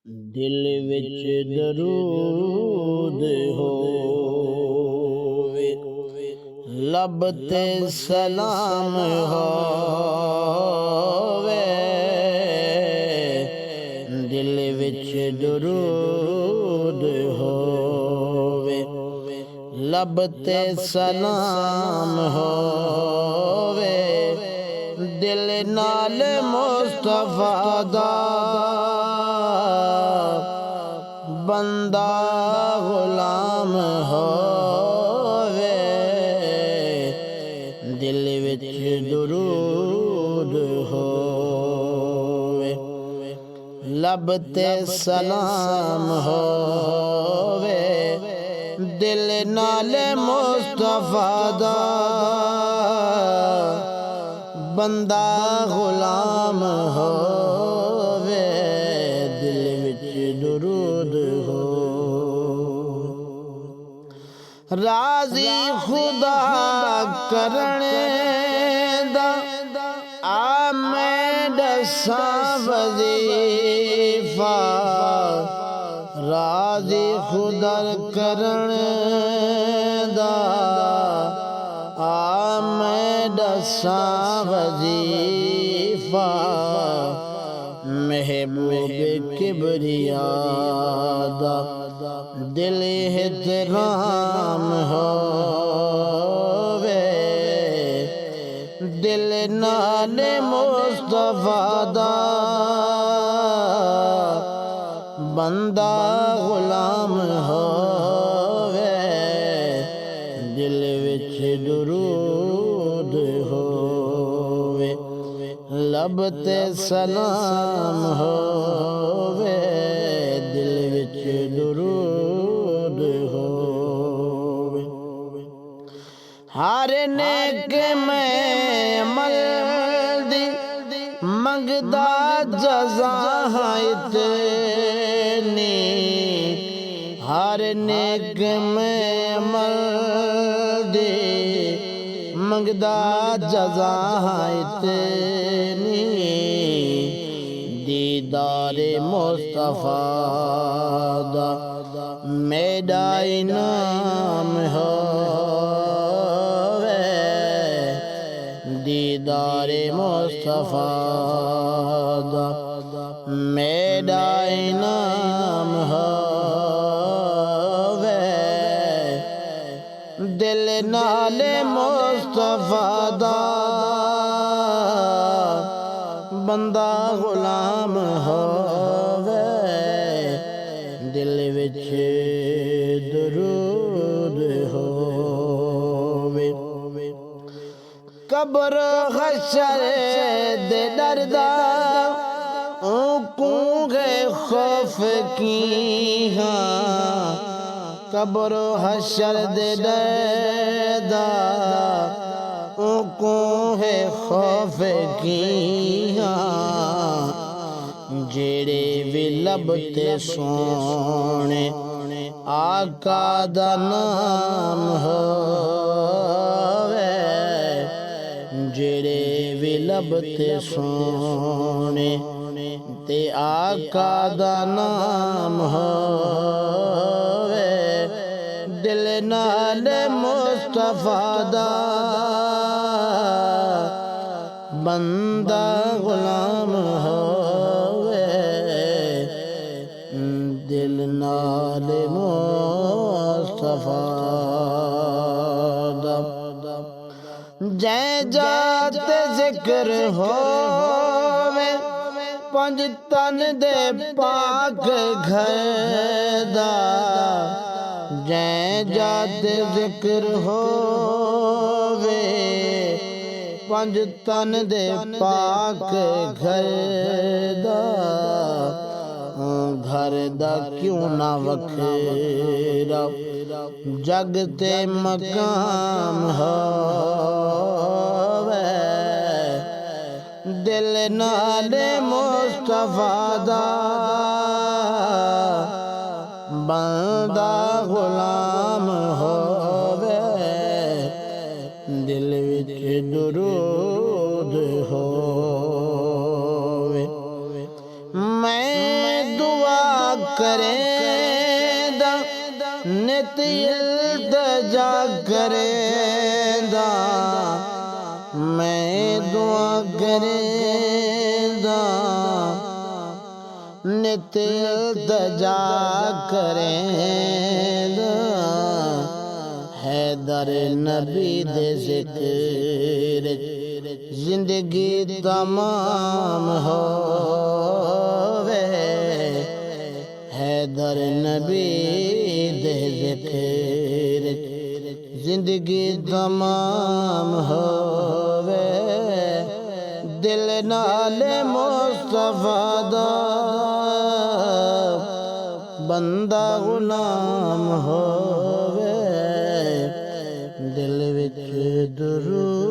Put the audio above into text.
दिल विच दरूद होवे, लब ते सलाम होवे। दिल विच दरूद होवे, लब ते सलाम होवे। दिल नाल मुस्तफा दा बंदा गुलाम होवे। दिल विच दुरूद होवे, लब ते सलाम होवे। दिल नाल मुस्तफा दा बंदा गुलाम होवे। दिल विच दुरूद हो, राजी खुदा करने दा आ मैं दसां वजीफा। राजी खुदा करने दा आ मैं दसां वजीफा। महबूब किबरिया दा दिल एहतराम होवे। दिल नाल मुस्तफा दा बंदा गुलाम होवे। दिल विच दुरूद होवे, लब ते सलाम होवे। दिल विच दुरूद होवे, हर नेक मैं अमल दी मंगदा जज़ा इतनी। हर नेक मैं अमल दी मंगदा जज़ा इतनी। दीदारे मुस्तफा दा मेरा इनाम होवे। दीदारे मुस्तफा दा मेरा इनाम होवे। दिल नाल मुस्तफा दा बंदा गुलाम होवे। दिल विच दुरूद होवे, कब्र हशर दे डरदा कूंगे खौफ की। हाँ कब्र हशर दे डरदा कूंगे खौफ की। जेड़े भी लब ते सोने आका दा नाम होवे। जेड़े भी लब ते सोने ते आका दा नाम होवे। दिल नाल मुस्तफा दा बंदा गुलाम होवे। दिल नाल मुस्तफा दा जै जात जिक्र होवे। पंज तन दे पाक घर दा जै जात जिक्र होवे। पंज तन दे पाक घर दा घर दा क्यों ना वखेरा जग ते मकाम होवे। दिल नाल मुस्तफा दा बंदा गुलाम होवे। दिल विच दुरूद होवे। मैं दुआ करेंदा नित इल्तिजा करेंदा मैं दुआ करेंदा नित इल्तिजा करेंदा हैदर नबी दे ज़िक्र जिंदगी तमाम होवे हैदर नबी दे ज़िक्र जिंदगी तमाम होवे दिल नाल मुस्तफा दा बंदा गुलाम होवे दिल विच दुरूद